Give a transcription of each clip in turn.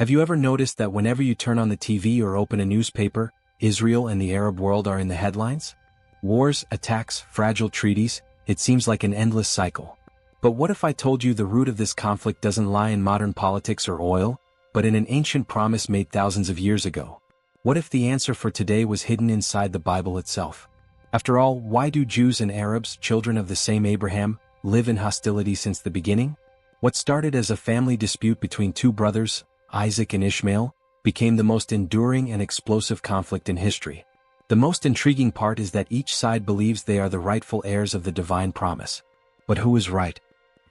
Have you ever noticed that whenever you turn on the TV or open a newspaper, Israel and the Arab world are in the headlines? Wars, attacks, fragile treaties, it seems like an endless cycle. But what if I told you the root of this conflict doesn't lie in modern politics or oil, but in an ancient promise made thousands of years ago? What if the answer for today was hidden inside the Bible itself? After all, why do Jews and Arabs, children of the same Abraham, live in hostility since the beginning? What started as a family dispute between two brothers, Isaac and Ishmael, became the most enduring and explosive conflict in history. The most intriguing part is that each side believes they are the rightful heirs of the divine promise. But who is right?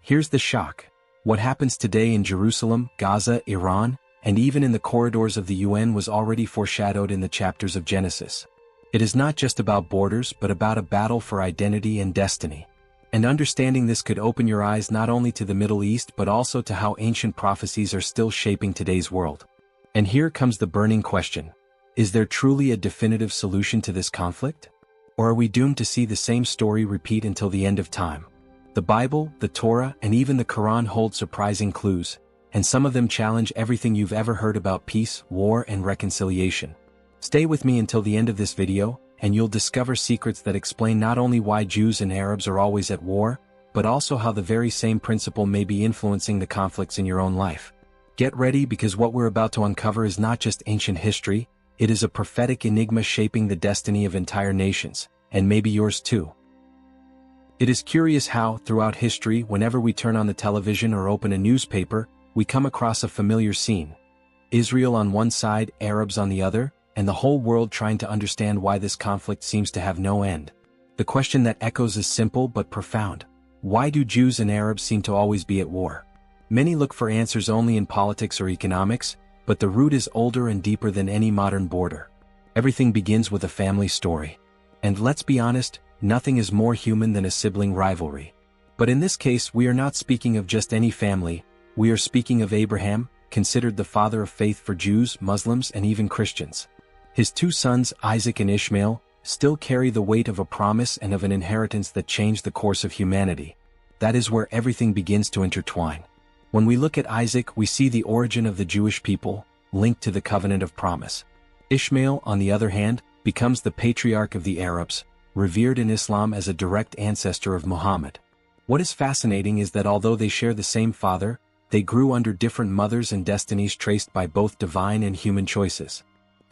Here's the shock. What happens today in Jerusalem, Gaza, Iran, and even in the corridors of the UN was already foreshadowed in the chapters of Genesis. It is not just about borders but about a battle for identity and destiny. And understanding this could open your eyes not only to the Middle East but also to how ancient prophecies are still shaping today's world. And here comes the burning question. Is there truly a definitive solution to this conflict? Or are we doomed to see the same story repeat until the end of time? The Bible, the Torah, and even the Quran hold surprising clues, and some of them challenge everything you've ever heard about peace, war, and reconciliation. Stay with me until the end of this video, and you'll discover secrets that explain not only why Jews and Arabs are always at war, but also how the very same principle may be influencing the conflicts in your own life. Get ready, because what we're about to uncover is not just ancient history, it is a prophetic enigma shaping the destiny of entire nations, and maybe yours too. It is curious how, throughout history, whenever we turn on the television or open a newspaper, we come across a familiar scene. Israel on one side, Arabs on the other, and the whole world trying to understand why this conflict seems to have no end. The question that echoes is simple but profound. Why do Jews and Arabs seem to always be at war? Many look for answers only in politics or economics, but the root is older and deeper than any modern border. Everything begins with a family story. And let's be honest, nothing is more human than a sibling rivalry. But in this case, we are not speaking of just any family, we are speaking of Abraham, considered the father of faith for Jews, Muslims, and even Christians. His two sons, Isaac and Ishmael, still carry the weight of a promise and of an inheritance that changed the course of humanity. That is where everything begins to intertwine. When we look at Isaac, we see the origin of the Jewish people, linked to the covenant of promise. Ishmael, on the other hand, becomes the patriarch of the Arabs, revered in Islam as a direct ancestor of Muhammad. What is fascinating is that although they share the same father, they grew under different mothers and destinies traced by both divine and human choices.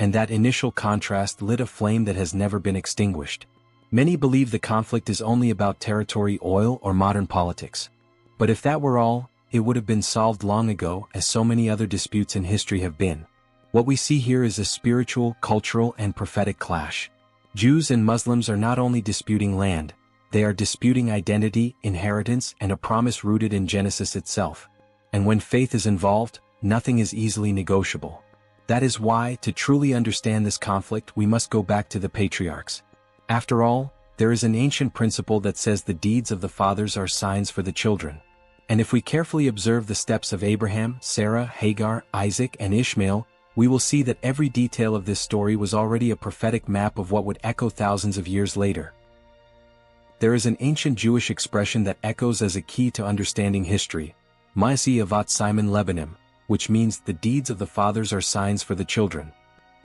And that initial contrast lit a flame that has never been extinguished. Many believe the conflict is only about territory, oil, or modern politics. But if that were all, it would have been solved long ago, as so many other disputes in history have been. What we see here is a spiritual, cultural, and prophetic clash. Jews and Muslims are not only disputing land, they are disputing identity, inheritance, and a promise rooted in Genesis itself. And when faith is involved, nothing is easily negotiable. That is why, to truly understand this conflict, we must go back to the patriarchs. After all, there is an ancient principle that says the deeds of the fathers are signs for the children. And if we carefully observe the steps of Abraham, Sarah, Hagar, Isaac, and Ishmael, we will see that every detail of this story was already a prophetic map of what would echo thousands of years later. There is an ancient Jewish expression that echoes as a key to understanding history, Ma'aseh Avat Simon Lebanim, which means the deeds of the fathers are signs for the children.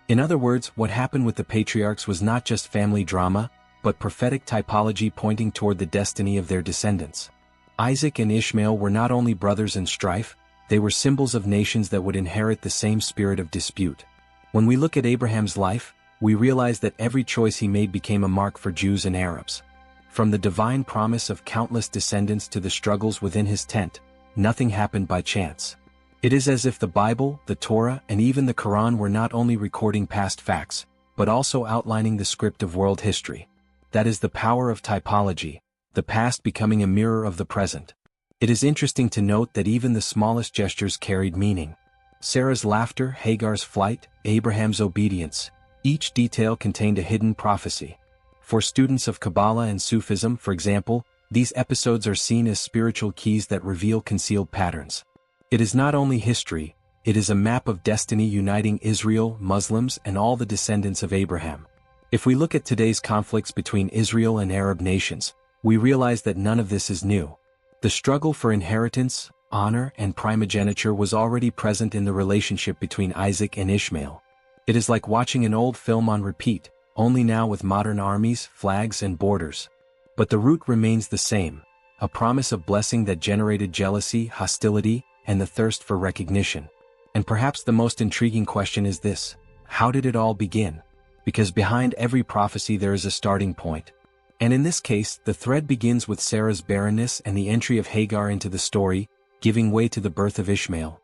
In other words, what happened with the patriarchs was not just family drama, but prophetic typology pointing toward the destiny of their descendants. Isaac and Ishmael were not only brothers in strife, they were symbols of nations that would inherit the same spirit of dispute. When we look at Abraham's life, we realize that every choice he made became a mark for Jews and Arabs. From the divine promise of countless descendants to the struggles within his tent, nothing happened by chance. It is as if the Bible, the Torah, and even the Quran were not only recording past facts, but also outlining the script of world history. That is the power of typology, the past becoming a mirror of the present. It is interesting to note that even the smallest gestures carried meaning. Sarah's laughter, Hagar's flight, Abraham's obedience, each detail contained a hidden prophecy. For students of Kabbalah and Sufism, for example, these episodes are seen as spiritual keys that reveal concealed patterns. It is not only history, it is a map of destiny uniting Israel, Muslims, and all the descendants of Abraham. If we look at today's conflicts between Israel and Arab nations, we realize that none of this is new. The struggle for inheritance, honor, and primogeniture was already present in the relationship between Isaac and Ishmael. It is like watching an old film on repeat, only now with modern armies, flags, and borders. But the root remains the same, a promise of blessing that generated jealousy, hostility, and the thirst for recognition. And perhaps the most intriguing question is this: how did it all begin? Because behind every prophecy there is a starting point. And in this case, the thread begins with Sarah's barrenness and the entry of Hagar into the story, giving way to the birth of Ishmael.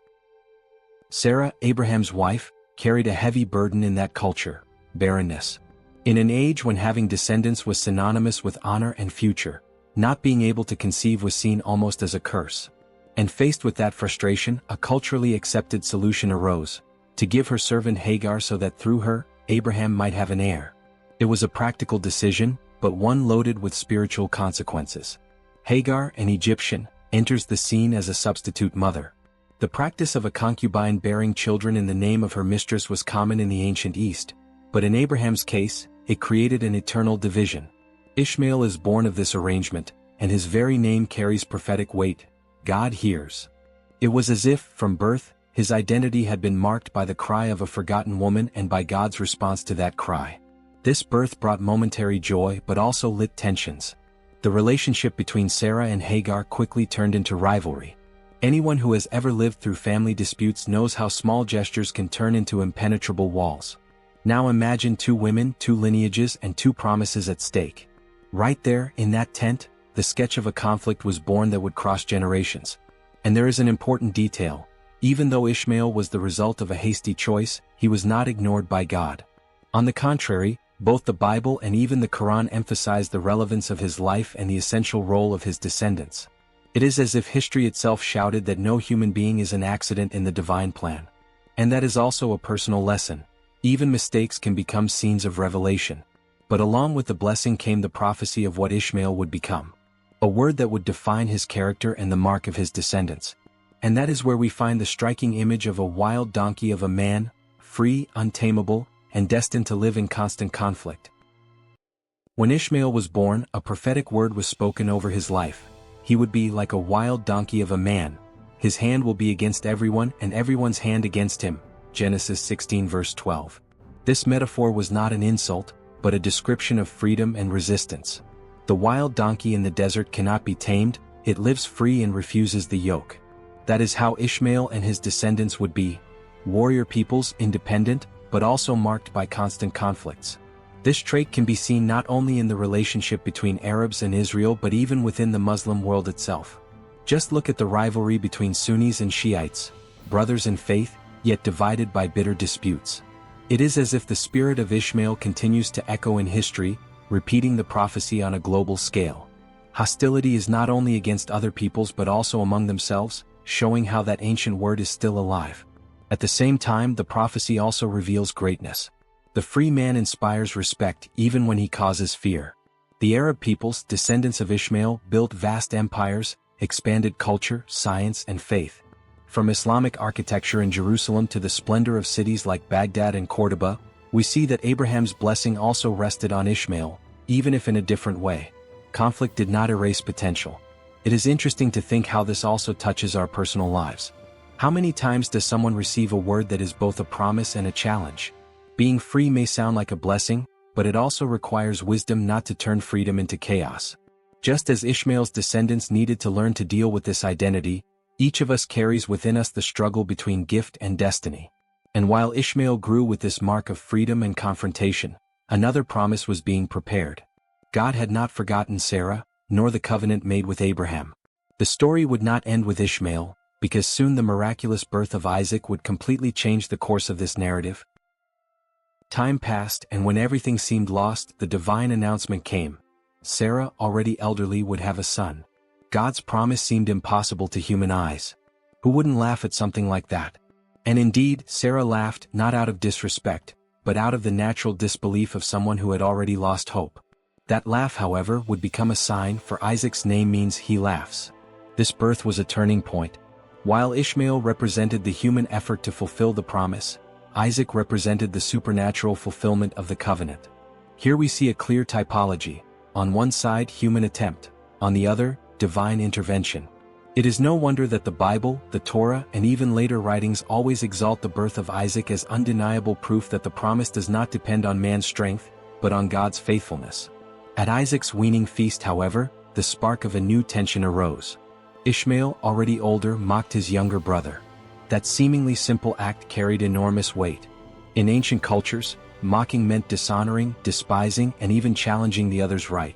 Sarah, Abraham's wife, carried a heavy burden in that culture: barrenness. In an age when having descendants was synonymous with honor and future, not being able to conceive was seen almost as a curse. And faced with that frustration, a culturally accepted solution arose: to give her servant Hagar so that through her, Abraham might have an heir. It was a practical decision, but one loaded with spiritual consequences. Hagar, an Egyptian, enters the scene as a substitute mother. The practice of a concubine bearing children in the name of her mistress was common in the ancient East, but in Abraham's case, it created an eternal division. Ishmael is born of this arrangement, and his very name carries prophetic weight: God hears. It was as if, from birth, his identity had been marked by the cry of a forgotten woman and by God's response to that cry. This birth brought momentary joy but also lit tensions. The relationship between Sarah and Hagar quickly turned into rivalry. Anyone who has ever lived through family disputes knows how small gestures can turn into impenetrable walls. Now imagine two women, two lineages, and two promises at stake. Right there, in that tent, the sketch of a conflict was born that would cross generations. And there is an important detail: even though Ishmael was the result of a hasty choice, he was not ignored by God. On the contrary, both the Bible and even the Quran emphasize the relevance of his life and the essential role of his descendants. It is as if history itself shouted that no human being is an accident in the divine plan. And that is also a personal lesson. Even mistakes can become scenes of revelation. But along with the blessing came the prophecy of what Ishmael would become. A word that would define his character and the mark of his descendants. And that is where we find the striking image of a wild donkey of a man, free, untamable, and destined to live in constant conflict. When Ishmael was born, a prophetic word was spoken over his life. He would be like a wild donkey of a man. His hand will be against everyone and everyone's hand against him. Genesis 16 verse 12. This metaphor was not an insult, but a description of freedom and resistance. The wild donkey in the desert cannot be tamed, it lives free and refuses the yoke. That is how Ishmael and his descendants would be: warrior peoples, independent, but also marked by constant conflicts. This trait can be seen not only in the relationship between Arabs and Israel but even within the Muslim world itself. Just look at the rivalry between Sunnis and Shiites, brothers in faith, yet divided by bitter disputes. It is as if the spirit of Ishmael continues to echo in history, repeating the prophecy on a global scale. Hostility is not only against other peoples but also among themselves, showing how that ancient word is still alive. At the same time, the prophecy also reveals greatness. The free man inspires respect even when he causes fear. The Arab peoples, descendants of Ishmael, built vast empires, expanded culture, science, and faith. From Islamic architecture in Jerusalem to the splendor of cities like Baghdad and Cordoba, we see that Abraham's blessing also rested on Ishmael, even if in a different way. Conflict did not erase potential. It is interesting to think how this also touches our personal lives. How many times does someone receive a word that is both a promise and a challenge? Being free may sound like a blessing, but it also requires wisdom not to turn freedom into chaos. Just as Ishmael's descendants needed to learn to deal with this identity, each of us carries within us the struggle between gift and destiny. And while Ishmael grew with this mark of freedom and confrontation, another promise was being prepared. God had not forgotten Sarah, nor the covenant made with Abraham. The story would not end with Ishmael, because soon the miraculous birth of Isaac would completely change the course of this narrative. Time passed, and when everything seemed lost, the divine announcement came. Sarah, already elderly, would have a son. God's promise seemed impossible to human eyes. Who wouldn't laugh at something like that? And indeed, Sarah laughed, not out of disrespect, but out of the natural disbelief of someone who had already lost hope. That laugh, however, would become a sign, for Isaac's name means he laughs. This birth was a turning point. While Ishmael represented the human effort to fulfill the promise, Isaac represented the supernatural fulfillment of the covenant. Here we see a clear typology: on one side human attempt, on the other, divine intervention. It is no wonder that the Bible, the Torah, and even later writings always exalt the birth of Isaac as undeniable proof that the promise does not depend on man's strength, but on God's faithfulness. At Isaac's weaning feast, however, the spark of a new tension arose. Ishmael, already older, mocked his younger brother. That seemingly simple act carried enormous weight. In ancient cultures, mocking meant dishonoring, despising, and even challenging the other's right.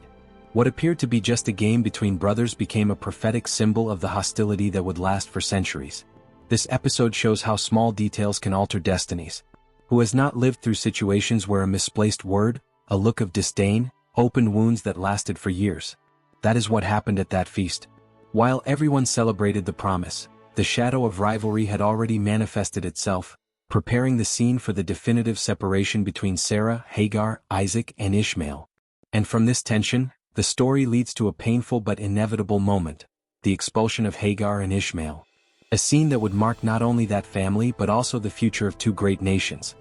What appeared to be just a game between brothers became a prophetic symbol of the hostility that would last for centuries. This episode shows how small details can alter destinies. Who has not lived through situations where a misplaced word, a look of disdain, opened wounds that lasted for years? That is what happened at that feast. While everyone celebrated the promise, the shadow of rivalry had already manifested itself, preparing the scene for the definitive separation between Sarah, Hagar, Isaac, and Ishmael. And from this tension, the story leads to a painful but inevitable moment, the expulsion of Hagar and Ishmael. A scene that would mark not only that family but also the future of two great nations.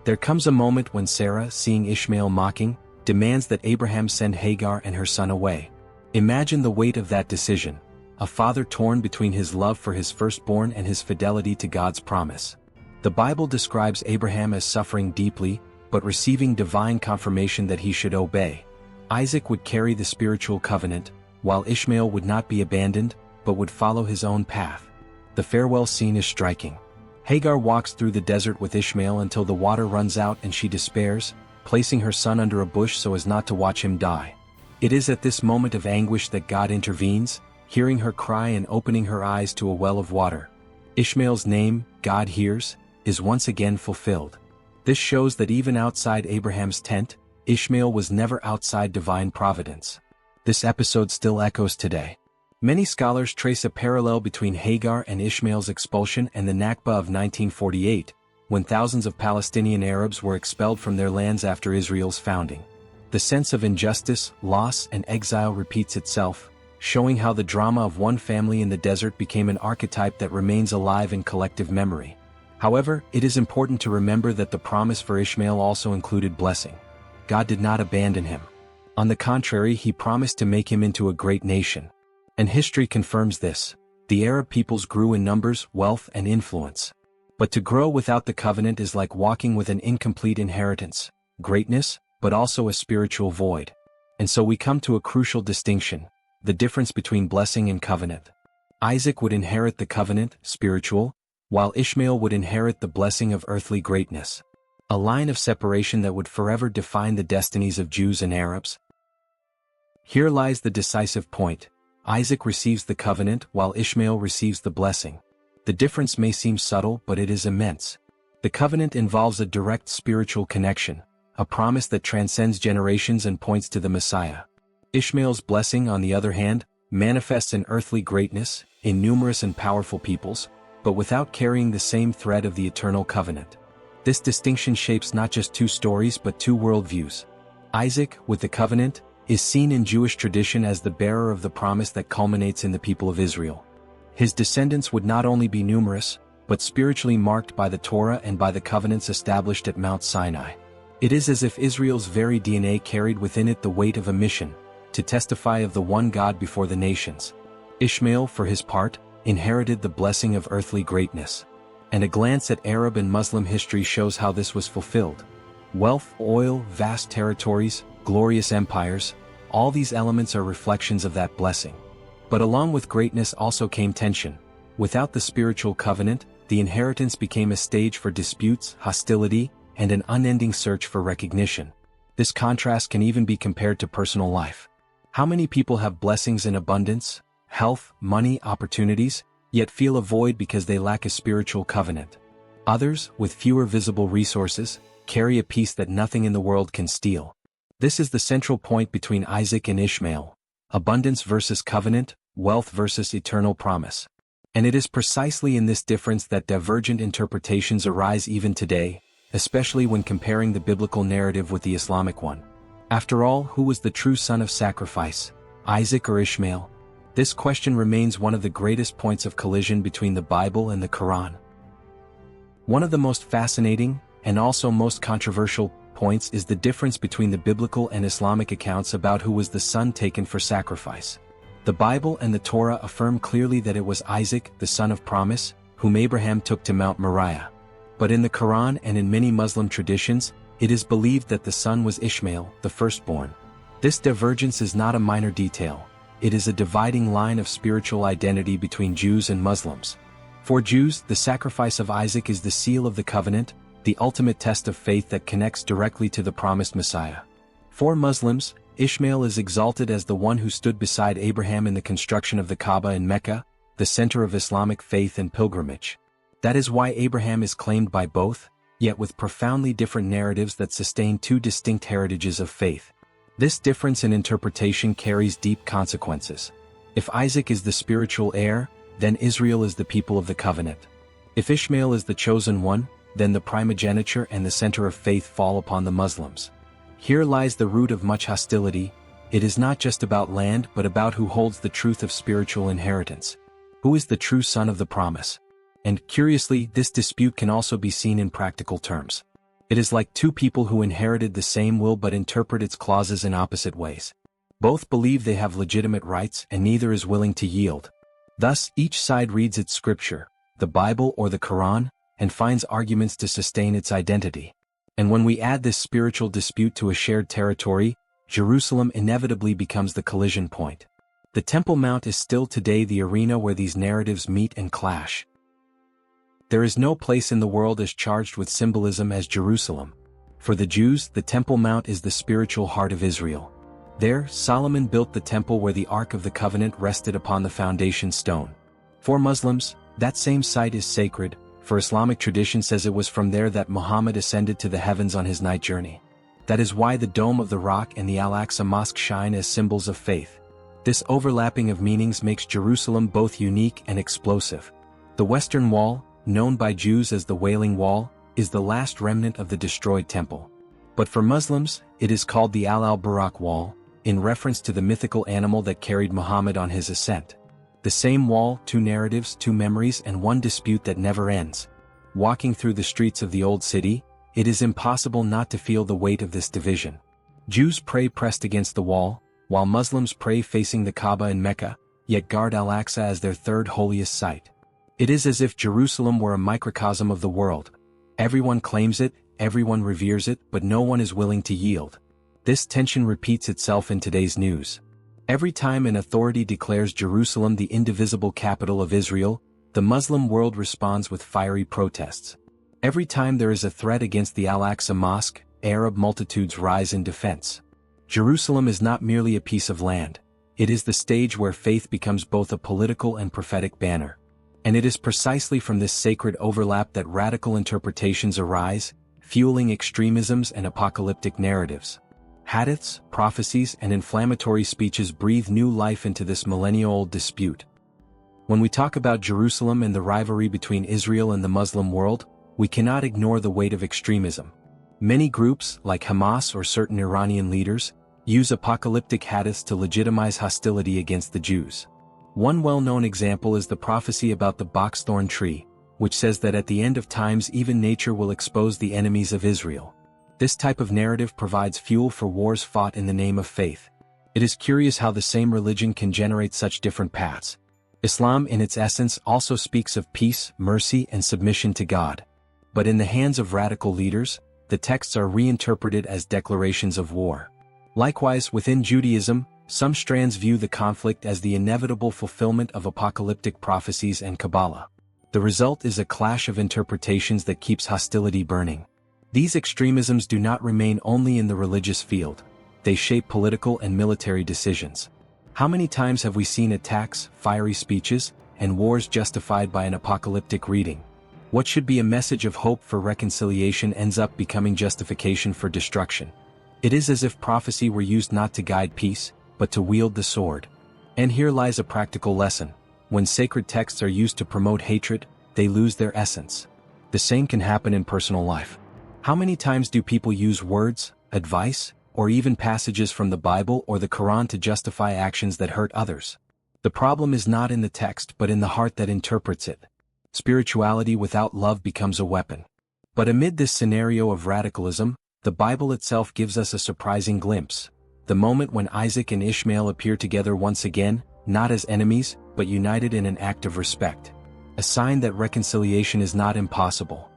There comes a moment when Sarah, seeing Ishmael mocking, demands that Abraham send Hagar and her son away. Imagine the weight of that decision, a father torn between his love for his firstborn and his fidelity to God's promise. The Bible describes Abraham as suffering deeply, but receiving divine confirmation that he should obey. Isaac would carry the spiritual covenant, while Ishmael would not be abandoned, but would follow his own path. The farewell scene is striking. Hagar walks through the desert with Ishmael until the water runs out and she despairs, placing her son under a bush so as not to watch him die. It is at this moment of anguish that God intervenes, hearing her cry and opening her eyes to a well of water. Ishmael's name, God hears, is once again fulfilled. This shows that even outside Abraham's tent, Ishmael was never outside divine providence. This episode still echoes today. Many scholars trace a parallel between Hagar and Ishmael's expulsion and the Nakba of 1948, when thousands of Palestinian Arabs were expelled from their lands after Israel's founding. The sense of injustice, loss, and exile repeats itself, showing how the drama of one family in the desert became an archetype that remains alive in collective memory. However, it is important to remember that the promise for Ishmael also included blessing. God did not abandon him. On the contrary, he promised to make him into a great nation. And history confirms this. The Arab peoples grew in numbers, wealth, and influence. But to grow without the covenant is like walking with an incomplete inheritance, greatness, but also a spiritual void. And so we come to a crucial distinction, the difference between blessing and covenant. Isaac would inherit the covenant, spiritual, while Ishmael would inherit the blessing of earthly greatness. A line of separation that would forever define the destinies of Jews and Arabs. Here lies the decisive point. Isaac receives the covenant while Ishmael receives the blessing. The difference may seem subtle, but it is immense. The covenant involves a direct spiritual connection, a promise that transcends generations and points to the Messiah. Ishmael's blessing, on the other hand, manifests in earthly greatness, in numerous and powerful peoples, but without carrying the same thread of the eternal covenant. This distinction shapes not just two stories but two worldviews. Isaac, with the covenant, is seen in Jewish tradition as the bearer of the promise that culminates in the people of Israel. His descendants would not only be numerous, but spiritually marked by the Torah and by the covenants established at Mount Sinai. It is as if Israel's very DNA carried within it the weight of a mission, to testify of the one God before the nations. Ishmael, for his part, inherited the blessing of earthly greatness. And a glance at Arab and Muslim history shows how this was fulfilled. Wealth, oil, vast territories, glorious empires, all these elements are reflections of that blessing. But along with greatness also came tension. Without the spiritual covenant, the inheritance became a stage for disputes, hostility, and an unending search for recognition. This contrast can even be compared to personal life. How many people have blessings in abundance, health, money, opportunities, yet feel a void because they lack a spiritual covenant? Others, with fewer visible resources, carry a peace that nothing in the world can steal. This is the central point between Isaac and Ishmael: abundance versus covenant, wealth versus eternal promise. And it is precisely in this difference that divergent interpretations arise even today, especially when comparing the biblical narrative with the Islamic one. After all, who was the true son of sacrifice, Isaac or Ishmael? This question remains one of the greatest points of collision between the Bible and the Quran. One of the most fascinating, and also most controversial, points is the difference between the biblical and Islamic accounts about who was the son taken for sacrifice. The Bible and the Torah affirm clearly that it was Isaac, the son of promise, whom Abraham took to Mount Moriah. But in the Quran and in many Muslim traditions, it is believed that the son was Ishmael, the firstborn. This divergence is not a minor detail. It is a dividing line of spiritual identity between Jews and Muslims. For Jews, the sacrifice of Isaac is the seal of the covenant, the ultimate test of faith that connects directly to the promised Messiah. For Muslims, Ishmael is exalted as the one who stood beside Abraham in the construction of the Kaaba in Mecca, the center of Islamic faith and pilgrimage. That is why Abraham is claimed by both, yet with profoundly different narratives that sustain two distinct heritages of faith. This difference in interpretation carries deep consequences. If Isaac is the spiritual heir, then Israel is the people of the covenant. If Ishmael is the chosen one, then the primogeniture and the center of faith fall upon the Muslims. Here lies the root of much hostility. It is not just about land but about who holds the truth of spiritual inheritance. Who is the true son of the promise? And, curiously, this dispute can also be seen in practical terms. It is like two people who inherited the same will but interpret its clauses in opposite ways. Both believe they have legitimate rights and neither is willing to yield. Thus, each side reads its scripture, the Bible or the Quran, and finds arguments to sustain its identity. And when we add this spiritual dispute to a shared territory, Jerusalem inevitably becomes the collision point. The Temple Mount is still today the arena where these narratives meet and clash. There is no place in the world as charged with symbolism as Jerusalem. For the Jews, the Temple Mount is the spiritual heart of Israel. There, Solomon built the temple where the Ark of the Covenant rested upon the foundation stone. For Muslims, that same site is sacred, for Islamic tradition says it was from there that Muhammad ascended to the heavens on his night journey. That is why the Dome of the Rock and the Al-Aqsa Mosque shine as symbols of faith. This overlapping of meanings makes Jerusalem both unique and explosive. The Western Wall, known by Jews as the Wailing Wall, is the last remnant of the destroyed temple. But for Muslims, it is called the Al-Buraq Wall, in reference to the mythical animal that carried Muhammad on his ascent. The same wall, two narratives, two memories, and one dispute that never ends. Walking through the streets of the Old City, it is impossible not to feel the weight of this division. Jews pray pressed against the wall, while Muslims pray facing the Kaaba in Mecca, yet guard Al-Aqsa as their third holiest site. It is as if Jerusalem were a microcosm of the world. Everyone claims it, everyone reveres it, but no one is willing to yield. This tension repeats itself in today's news. Every time an authority declares Jerusalem the indivisible capital of Israel, the Muslim world responds with fiery protests. Every time there is a threat against the Al-Aqsa Mosque, Arab multitudes rise in defense. Jerusalem is not merely a piece of land. It is the stage where faith becomes both a political and prophetic banner. And it is precisely from this sacred overlap that radical interpretations arise, fueling extremisms and apocalyptic narratives. Hadiths, prophecies, and inflammatory speeches breathe new life into this millennia-old dispute. When we talk about Jerusalem and the rivalry between Israel and the Muslim world, we cannot ignore the weight of extremism. Many groups, like Hamas or certain Iranian leaders, use apocalyptic hadiths to legitimize hostility against the Jews. One well-known example is the prophecy about the boxthorn tree, which says that at the end of times even nature will expose the enemies of Israel. This type of narrative provides fuel for wars fought in the name of faith. It is curious how the same religion can generate such different paths. Islam in its essence also speaks of peace, mercy, and submission to God. But in the hands of radical leaders, the texts are reinterpreted as declarations of war. Likewise, within Judaism, some strands view the conflict as the inevitable fulfillment of apocalyptic prophecies and Kabbalah. The result is a clash of interpretations that keeps hostility burning. These extremisms do not remain only in the religious field. They shape political and military decisions. How many times have we seen attacks, fiery speeches, and wars justified by an apocalyptic reading? What should be a message of hope for reconciliation ends up becoming justification for destruction. It is as if prophecy were used not to guide peace, but to wield the sword. And here lies a practical lesson. When sacred texts are used to promote hatred, they lose their essence. The same can happen in personal life. How many times do people use words, advice, or even passages from the Bible or the Quran to justify actions that hurt others? The problem is not in the text but in the heart that interprets it. Spirituality without love becomes a weapon. But amid this scenario of radicalism, the Bible itself gives us a surprising glimpse. The moment when Isaac and Ishmael appear together once again, not as enemies, but united in an act of respect. A sign that reconciliation is not impossible.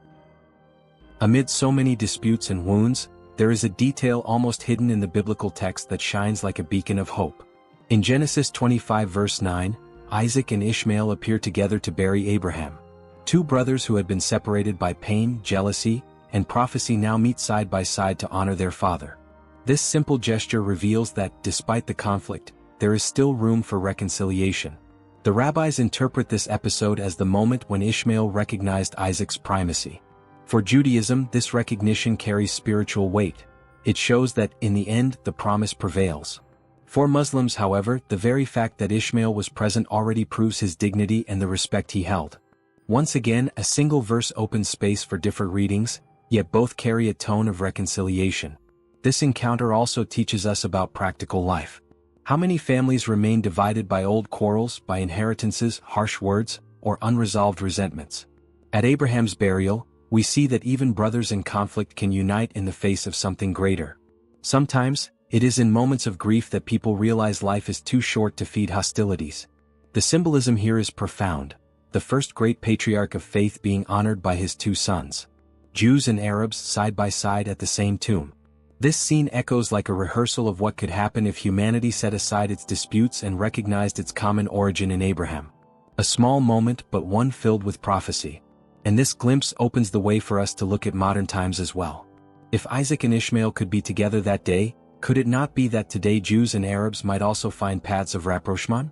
Amid so many disputes and wounds, there is a detail almost hidden in the biblical text that shines like a beacon of hope. In Genesis 25 verse 9, Isaac and Ishmael appear together to bury Abraham. Two brothers who had been separated by pain, jealousy, and prophecy now meet side by side to honor their father. This simple gesture reveals that, despite the conflict, there is still room for reconciliation. The rabbis interpret this episode as the moment when Ishmael recognized Isaac's primacy. For Judaism, this recognition carries spiritual weight. It shows that, in the end, the promise prevails. For Muslims, however, the very fact that Ishmael was present already proves his dignity and the respect he held. Once again, a single verse opens space for different readings, yet both carry a tone of reconciliation. This encounter also teaches us about practical life. How many families remain divided by old quarrels, by inheritances, harsh words, or unresolved resentments? At Abraham's burial, we see that even brothers in conflict can unite in the face of something greater. Sometimes, it is in moments of grief that people realize life is too short to feed hostilities. The symbolism here is profound, the first great patriarch of faith being honored by his two sons. Jews and Arabs side by side at the same tomb. This scene echoes like a rehearsal of what could happen if humanity set aside its disputes and recognized its common origin in Abraham. A small moment, but one filled with prophecy. And this glimpse opens the way for us to look at modern times as well. If Isaac and Ishmael could be together that day, could it not be that today Jews and Arabs might also find paths of rapprochement?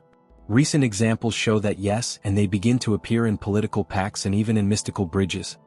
Recent examples show that yes, and they begin to appear in political pacts and even in mystical bridges.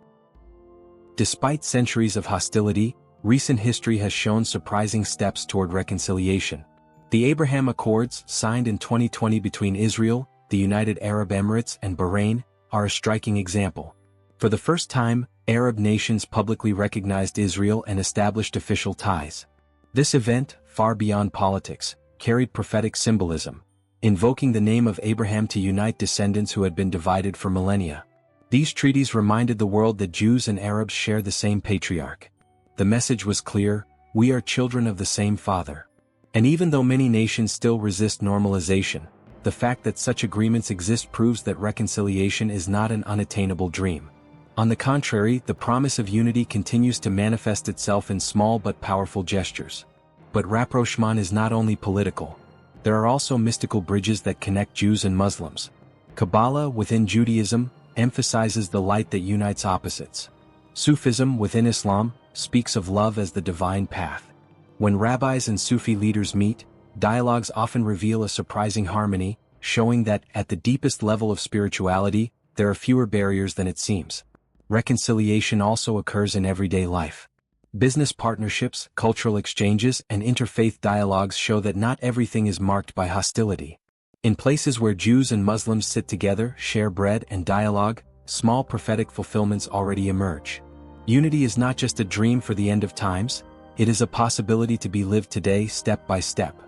Despite centuries of hostility, recent history has shown surprising steps toward reconciliation. The Abraham Accords, signed in 2020 between Israel, the United Arab Emirates, and Bahrain, are a striking example. For the first time, Arab nations publicly recognized Israel and established official ties. This event, far beyond politics, carried prophetic symbolism, invoking the name of Abraham to unite descendants who had been divided for millennia. These treaties reminded the world that Jews and Arabs share the same patriarch. The message was clear: we are children of the same Father. And even though many nations still resist normalization, the fact that such agreements exist proves that reconciliation is not an unattainable dream. On the contrary, the promise of unity continues to manifest itself in small but powerful gestures. But rapprochement is not only political. There are also mystical bridges that connect Jews and Muslims. Kabbalah within Judaism emphasizes the light that unites opposites. Sufism within Islam speaks of love as the divine path. When rabbis and Sufi leaders meet, dialogues often reveal a surprising harmony, showing that, at the deepest level of spirituality, there are fewer barriers than it seems. Reconciliation also occurs in everyday life. Business partnerships, cultural exchanges, and interfaith dialogues show that not everything is marked by hostility. In places where Jews and Muslims sit together, share bread, and dialogue, small prophetic fulfillments already emerge. Unity is not just a dream for the end of times, it is a possibility to be lived today step by step.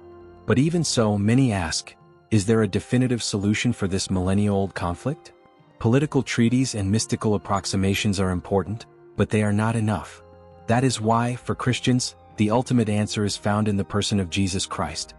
But even so, many ask, is there a definitive solution for this millennia-old conflict? Political treaties and mystical approximations are important, but they are not enough. That is why, for Christians, the ultimate answer is found in the person of Jesus Christ.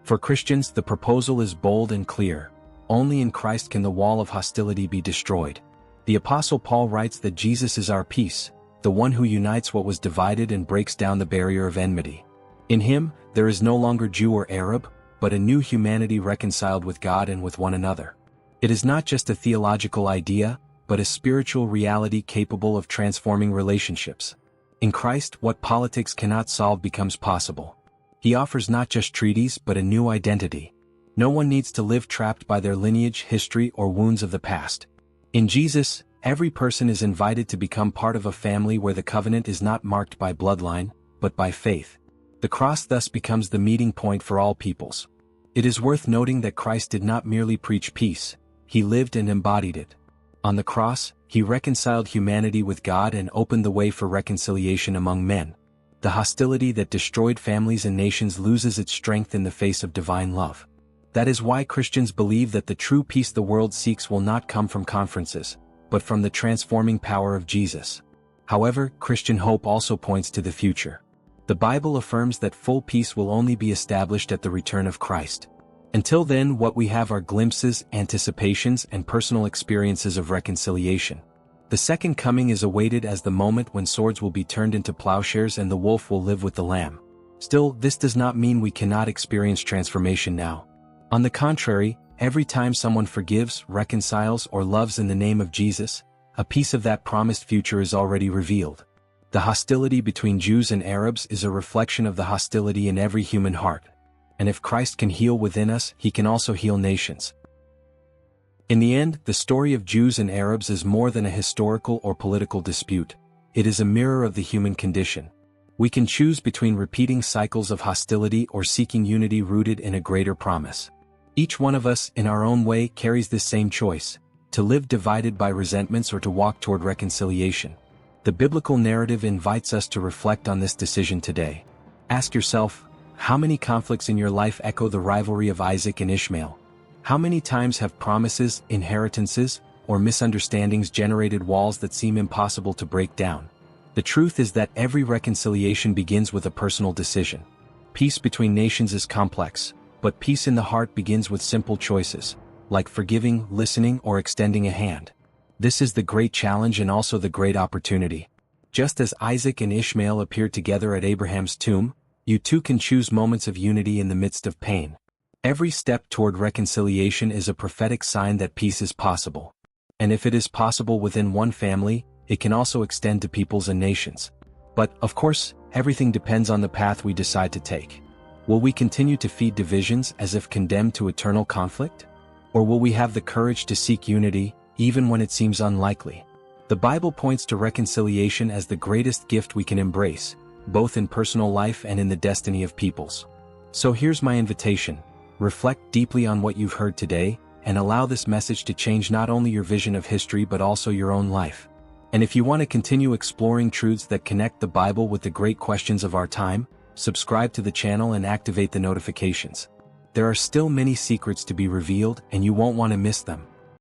For Christians, the proposal is bold and clear. Only in Christ can the wall of hostility be destroyed. The Apostle Paul writes that Jesus is our peace, the one who unites what was divided and breaks down the barrier of enmity. In him, there is no longer Jew or Arab, but a new humanity reconciled with God and with one another. It is not just a theological idea, but a spiritual reality capable of transforming relationships. In Christ, what politics cannot solve becomes possible. He offers not just treaties but a new identity. No one needs to live trapped by their lineage, history, or wounds of the past. In Jesus, every person is invited to become part of a family where the covenant is not marked by bloodline, but by faith. The cross thus becomes the meeting point for all peoples. It is worth noting that Christ did not merely preach peace, he lived and embodied it. On the cross, he reconciled humanity with God and opened the way for reconciliation among men. The hostility that destroyed families and nations loses its strength in the face of divine love. That is why Christians believe that the true peace the world seeks will not come from conferences, but from the transforming power of Jesus. However, Christian hope also points to the future. The Bible affirms that full peace will only be established at the return of Christ. Until then, what we have are glimpses, anticipations, and personal experiences of reconciliation. The second coming is awaited as the moment when swords will be turned into plowshares and the wolf will live with the lamb. Still, this does not mean we cannot experience transformation now. On the contrary, every time someone forgives, reconciles, or loves in the name of Jesus, a piece of that promised future is already revealed. The hostility between Jews and Arabs is a reflection of the hostility in every human heart. And if Christ can heal within us, he can also heal nations. In the end, the story of Jews and Arabs is more than a historical or political dispute. It is a mirror of the human condition. We can choose between repeating cycles of hostility or seeking unity rooted in a greater promise. Each one of us, in our own way, carries this same choice: to live divided by resentments or to walk toward reconciliation. The biblical narrative invites us to reflect on this decision today. Ask yourself, how many conflicts in your life echo the rivalry of Isaac and Ishmael? How many times have promises, inheritances, or misunderstandings generated walls that seem impossible to break down? The truth is that every reconciliation begins with a personal decision. Peace between nations is complex, but peace in the heart begins with simple choices, like forgiving, listening, or extending a hand. This is the great challenge and also the great opportunity. Just as Isaac and Ishmael appeared together at Abraham's tomb, you too can choose moments of unity in the midst of pain. Every step toward reconciliation is a prophetic sign that peace is possible. And if it is possible within one family, it can also extend to peoples and nations. But, of course, everything depends on the path we decide to take. Will we continue to feed divisions as if condemned to eternal conflict? Or will we have the courage to seek unity, even when it seems unlikely? The Bible points to reconciliation as the greatest gift we can embrace, both in personal life and in the destiny of peoples. So here's my invitation. Reflect deeply on what you've heard today, and allow this message to change not only your vision of history but also your own life. And if you want to continue exploring truths that connect the Bible with the great questions of our time, subscribe to the channel and activate the notifications. There are still many secrets to be revealed, and you won't want to miss them.